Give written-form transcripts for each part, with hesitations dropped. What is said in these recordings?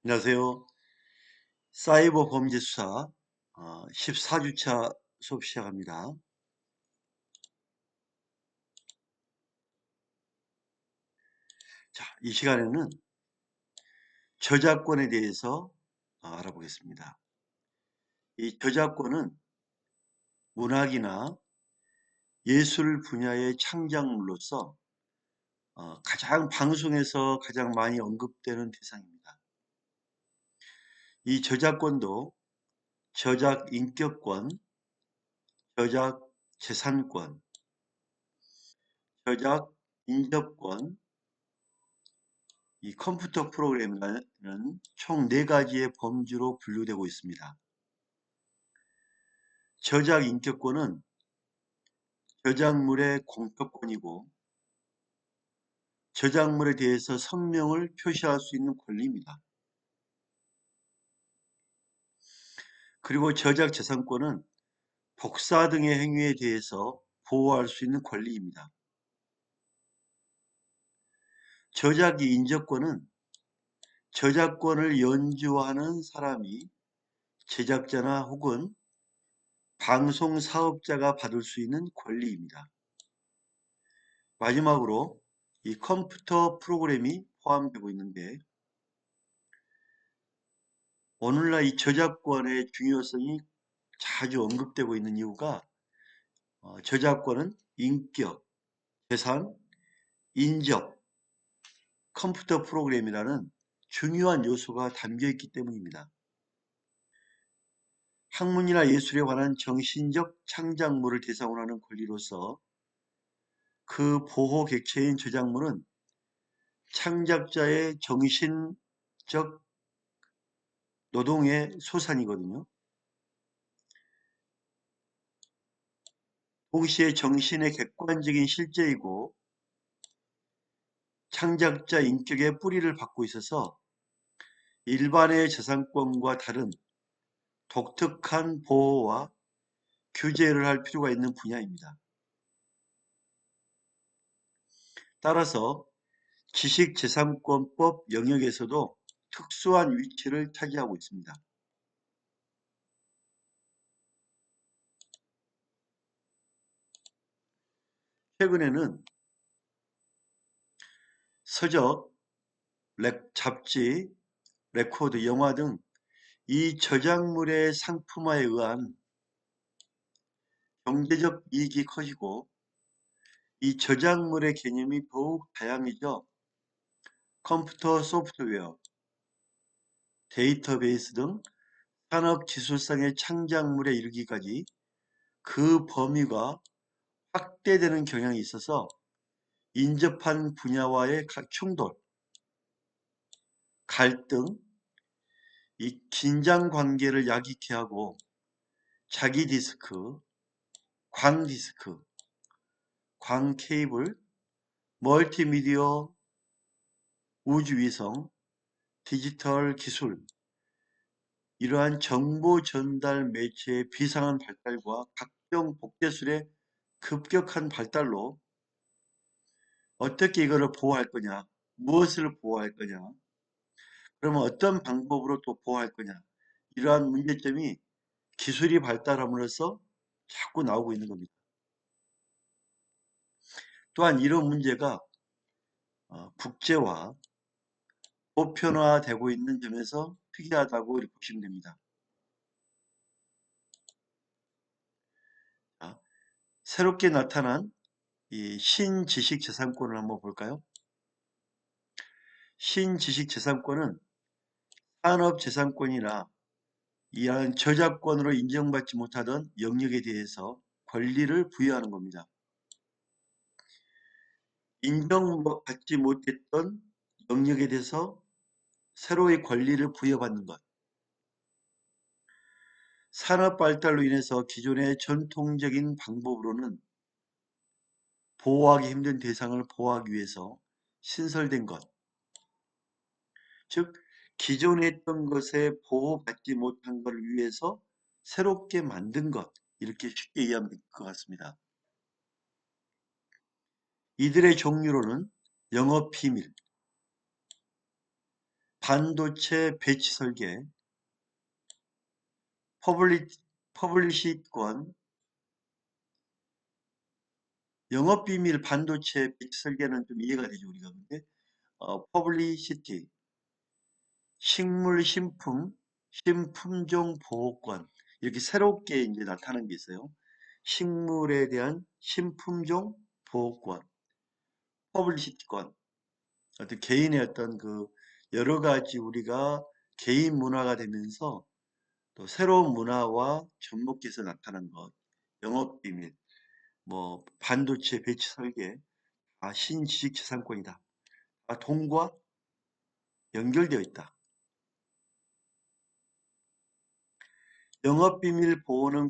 안녕하세요. 사이버 범죄 수사 14주차 수업 시작합니다. 자, 이 시간에는 저작권에 대해서 알아보겠습니다. 이 저작권은 문학이나 예술 분야의 창작물로서 가장 방송에서 가장 많이 언급되는 대상입니다. 이 저작권도 저작 인격권, 저작 재산권, 저작 인접권, 이 컴퓨터 프로그램이라는 총 4가지의 범주로 분류되고 있습니다. 저작 인격권은 저작물의 공표권이고 저작물에 대해서 성명을 표시할 수 있는 권리입니다. 그리고 저작 재산권은 복사 등의 행위에 대해서 보호할 수 있는 권리입니다. 저작 인접권은 저작권을 연주하는 사람이 제작자나 혹은 방송 사업자가 받을 수 있는 권리입니다. 마지막으로 이 컴퓨터 프로그램이 포함되고 있는데 오늘날 이 저작권의 중요성이 자주 언급되고 있는 이유가 저작권은 인격, 재산, 인접, 컴퓨터 프로그램이라는 중요한 요소가 담겨 있기 때문입니다. 학문이나 예술에 관한 정신적 창작물을 대상으로 하는 권리로서 그 보호 객체인 저작물은 창작자의 정신적 노동의 소산이거든요. 동시에 정신의 객관적인 실제이고 창작자 인격의 뿌리를 받고 있어서 일반의 저작권과 다른 독특한 보호와 규제를 할 필요가 있는 분야입니다. 따라서 지식재산권법 영역에서도 특수한 위치를 차지하고 있습니다. 최근에는 서적, 잡지, 레코드, 영화 등 이 저작물의 상품화에 의한 경제적 이익이 커지고 이 저작물의 개념이 더욱 다양해져 컴퓨터 소프트웨어, 데이터베이스 등 산업기술상의 창작물에 이르기까지 그 범위가 확대되는 경향이 있어서 인접한 분야와의 충돌, 갈등, 이 긴장 관계를 야기케 하고 자기 디스크, 광 디스크, 광 케이블, 멀티미디어, 우주위성, 디지털 기술, 이러한 정보 전달 매체의 비상한 발달과 각종 복제술의 급격한 발달로 어떻게 이거를 보호할 거냐, 무엇을 보호할 거냐, 그러면 어떤 방법으로 또 보호할 거냐, 이러한 문제점이 기술이 발달함으로써 자꾸 나오고 있는 겁니다. 또한 이런 문제가 국제화, 보편화되고 있는 점에서 특이하다고 이렇게 보시면 됩니다. 자, 새롭게 나타난 이 신지식재산권을 한번 볼까요? 신지식재산권은 산업재산권이나 이러한 저작권으로 인정받지 못하던 영역에 대해서 권리를 부여하는 겁니다. 인정받지 못했던 영역에 대해서 새로의 권리를 부여받는 것. 산업 발달로 인해서 기존의 전통적인 방법으로는 보호하기 힘든 대상을 보호하기 위해서 신설된 것. 즉, 기존에 있던 것에 보호받지 못한 것을 위해서 새롭게 만든 것. 이렇게 쉽게 이해하면 될 것 같습니다. 이들의 종류로는 영업비밀, 반도체 배치 설계, 퍼블리시권, 영업비밀 반도체 배치 설계는 좀 이해가 되죠, 우리가. 근데, 퍼블리시티, 식물 신품, 신품종 보호권, 이렇게 새롭게 이제 나타난 게 있어요. 식물에 대한 신품종 보호권, 퍼블리시티권, 어떤 개인의 어떤 그 여러 가지 우리가 개인 문화가 되면서 또 새로운 문화와 접목해서 나타난 것, 영업비밀, 뭐 반도체 배치 설계, 신지식재산권이다. 돈과 연결되어 있다. 영업비밀 보호는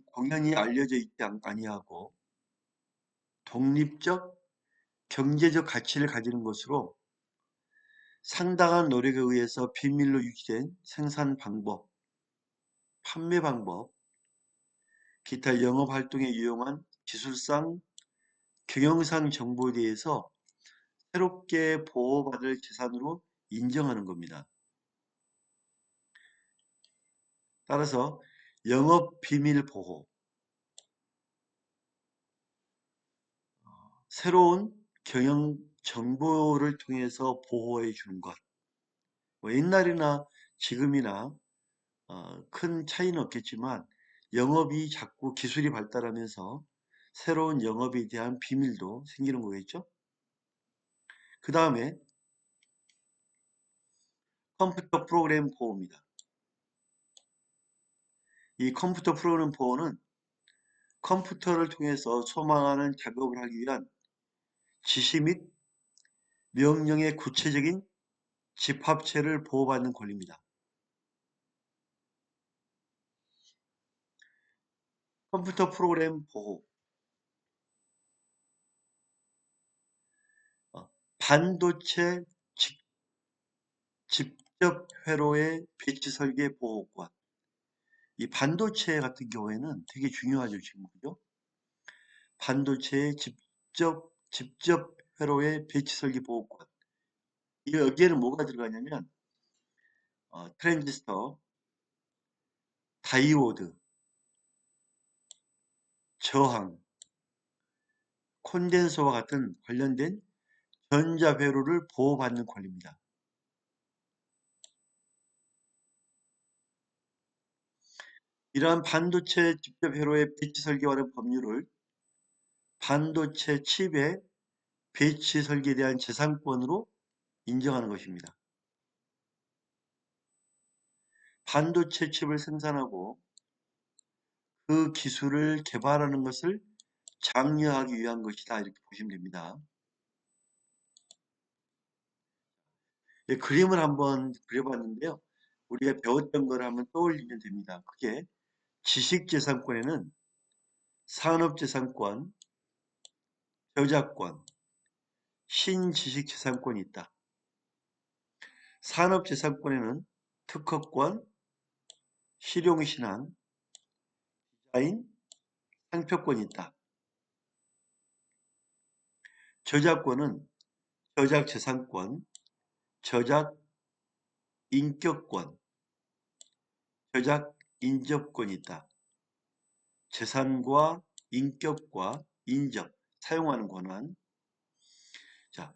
공연히 알려져 있지 아니하고 독립적 경제적 가치를 가지는 것으로 상당한 노력에 의해서 비밀로 유지된 생산 방법, 판매 방법, 기타 영업 활동에 유용한 기술상, 경영상 정보에 대해서 새롭게 보호받을 재산으로 인정하는 겁니다. 따라서 영업 비밀 보호, 새로운 경영 정보를 통해서 보호해 주는 것. 뭐 옛날이나 지금이나 큰 차이는 없겠지만 영업이 자꾸 기술이 발달하면서 새로운 영업에 대한 비밀도 생기는 거겠죠. 그 다음에 컴퓨터 프로그램 보호입니다. 이 컴퓨터 프로그램 보호는 컴퓨터를 통해서 소망하는 작업을 하기 위한 지시 및 명령의 구체적인 집합체를 보호받는 권리입니다. 컴퓨터 프로그램 보호, 반도체 직접 회로의 배치 설계 보호권. 이 반도체 같은 경우에는 되게 중요하죠, 지금. 그죠? 반도체의 직접 회로의 배치 설계 보호권. 여기에는 뭐가 들어가냐면, 트랜지스터, 다이오드, 저항, 콘덴서와 같은 관련된 전자 회로를 보호받는 권리입니다. 이러한 반도체 직접 회로의 배치 설계와는 법률을 반도체 칩의 배치 설계에 대한 재산권으로 인정하는 것입니다. 반도체 칩을 생산하고 그 기술을 개발하는 것을 장려하기 위한 것이다. 이렇게 보시면 됩니다. 예, 그림을 한번 그려봤는데요. 우리가 배웠던 걸 한번 떠올리면 됩니다. 그게 지식재산권에는 산업재산권, 저작권, 신지식재산권이 있다. 산업재산권에는 특허권, 실용신안, 디자인, 상표권이 있다. 저작권은 저작재산권, 저작인격권, 저작인접권이 있다. 재산과 인격과 인접, 사용하는 권한. 자,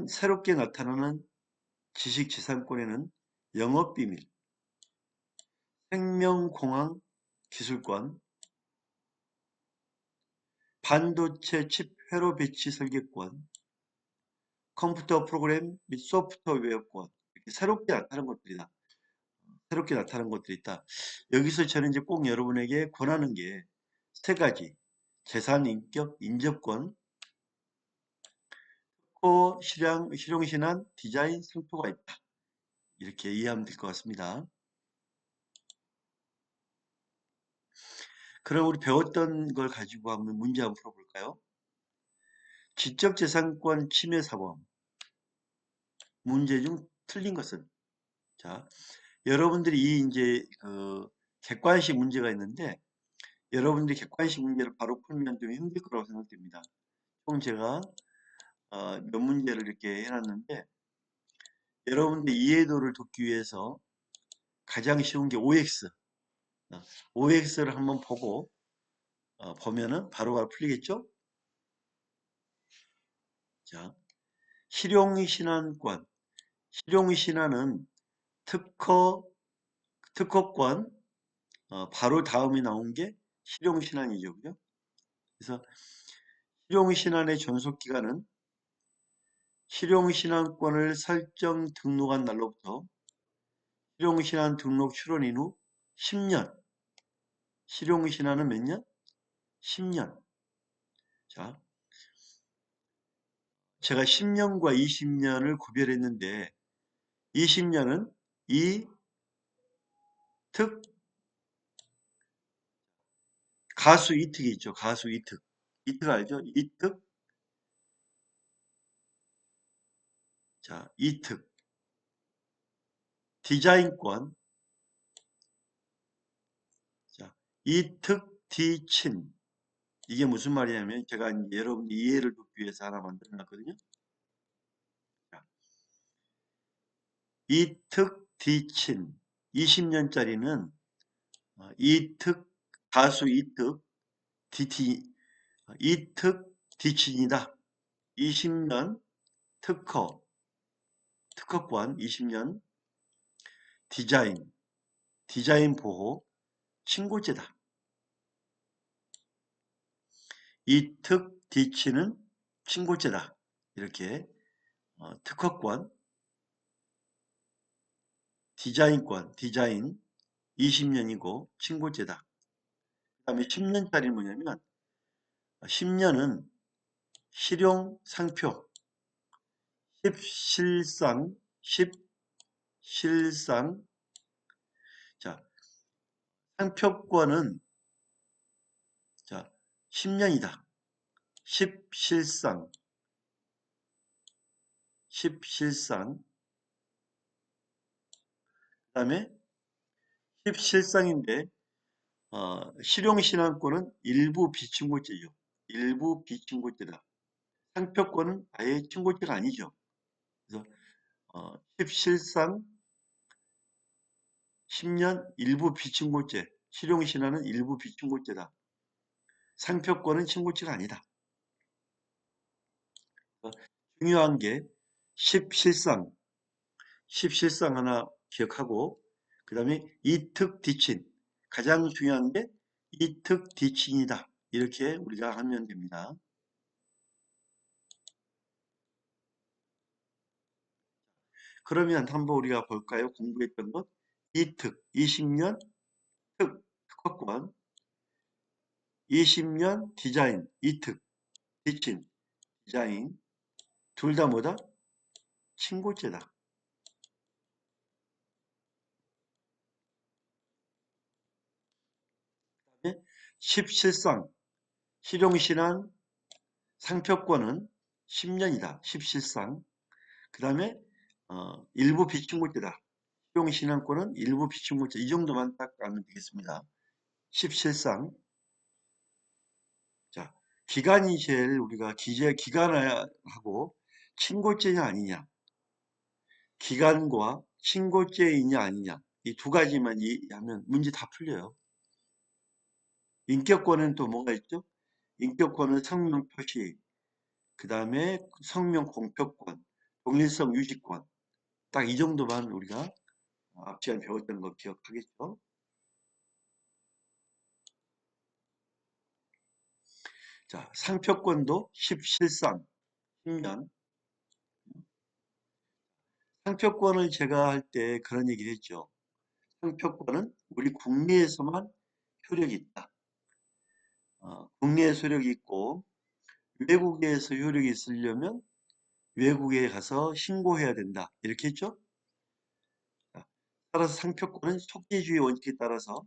새롭게 나타나는 지식재산권에는 영업비밀, 생명공학 기술권, 반도체 칩 회로 배치 설계권, 컴퓨터 프로그램 및 소프트웨어권, 이렇게 새롭게 나타난 것들이 있다. 여기서 저는 이제 꼭 여러분에게 권하는 게 세 가지. 재산, 인격, 인접권, 실용신안, 디자인, 상표가 있다. 이렇게 이해하면 될 것 같습니다. 그럼 우리 배웠던 걸 가지고 한번 문제 한번 풀어볼까요? 지적재산권 침해 사범. 문제 중 틀린 것은? 자, 여러분들이 이제 객관식 문제가 있는데 여러분들이 객관식 문제를 바로 풀면 좀 힘들 거라고 생각됩니다. 총 제가 몇 문제를 이렇게 해놨는데 여러분들 이해도를 돕기 위해서 가장 쉬운 게 OX. OX를 한번 보고 보면은 바로바로 풀리겠죠? 자, 실용신안권. 실용신안은 특허권 바로 다음에 나온 게 실용신안이죠. 그죠? 그래서 실용신안의 존속기간은 실용신안권을 설정 등록한 날로부터 실용신안 등록 출원인 후 10년. 실용신안은 몇 년? 10년. 자, 제가 10년과 20년을 구별했는데 20년은 이특 가수 이특이 있죠. 가수 이특. 이특 알죠? 이특. 자, 이특. 디자인권. 자, 이특 디친. 이게 무슨 말이냐면 제가 여러분 이해를 돕기 위해서 하나 만들어 놨거든요. 자, 이특 디친. 20년짜리는 이특 가수 이특 디티 이특 디친이다. 20년 특허권 20년 디자인 보호 신고제다. 이특 디치는 신고제다. 이렇게 특허권 디자인 20년이고 신고제다. 그 다음에 10년짜리는 뭐냐면 10년은 실용 상표 10실상 자 상표권은 자 10년이다. 10실상 그 다음에 10실상인데 실용신안권은 일부 비친고죄죠. 일부 비친고죄다. 상표권은 아예 친고죄가 아니죠. 그래서 10실상 10년 일부 비친고죄, 실용신안은 일부 비친고죄다. 상표권은 친고죄가 아니다. 중요한 게 10실상 하나 기억하고 그 다음에 이특 디친 가장 중요한 게 이특 디친이다. 이렇게 우리가 하면 됩니다. 그러면 한번 우리가 볼까요? 공부했던 것 이특 20년 특허권 20년 디자인 이특 디친 디자인 둘 다 뭐다? 친고죄다. 10실상 실용신안 상표권은 10년이다. 10실상 그 다음에 일부 비친고죄다. 실용신안권은 일부 비친고죄 이 정도만 딱 알면 되겠습니다. 10실상 자 기간이 제일 우리가 기간하고 친고죄냐 아니냐 기간과 친고죄이냐 아니냐 이 두 가지만 이해하면 문제 다 풀려요. 인격권은 또 뭐가 있죠? 인격권은 성명 표시, 그 다음에 성명 공표권, 독립성 유지권. 딱 이 정도만 우리가 앞 시간에 배웠던 거 기억하겠죠? 자, 상표권도 10실상 10년. 상표권을 제가 할 때 그런 얘기를 했죠. 상표권은 우리 국내에서만 효력이 있다. 국내에서 효력이 있고 외국에서 효력이 있으려면 외국에 가서 신고해야 된다. 이렇게 했죠? 따라서 상표권은 속죄주의 원칙에 따라서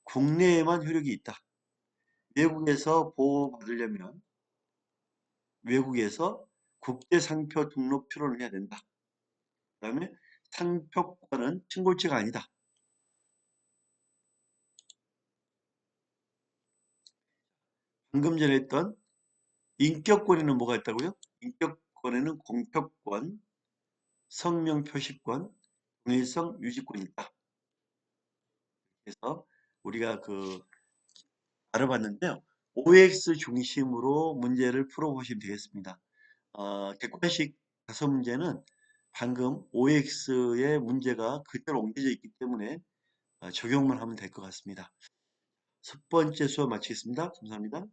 국내에만 효력이 있다. 외국에서 보호받으려면 외국에서 국제상표 등록 출원을 해야 된다. 그 다음에 상표권은 친고죄가 아니다. 방금 전에 했던 인격권에는 뭐가 있다고요? 인격권에는 공표권, 성명 표시권, 동일성 유지권이 있다. 그래서 우리가 알아봤는데요. OX 중심으로 문제를 풀어보시면 되겠습니다. 객관식 다섯 문제는 방금 OX의 문제가 그대로 옮겨져 있기 때문에 적용만 하면 될 것 같습니다. 첫 번째 수업 마치겠습니다. 감사합니다.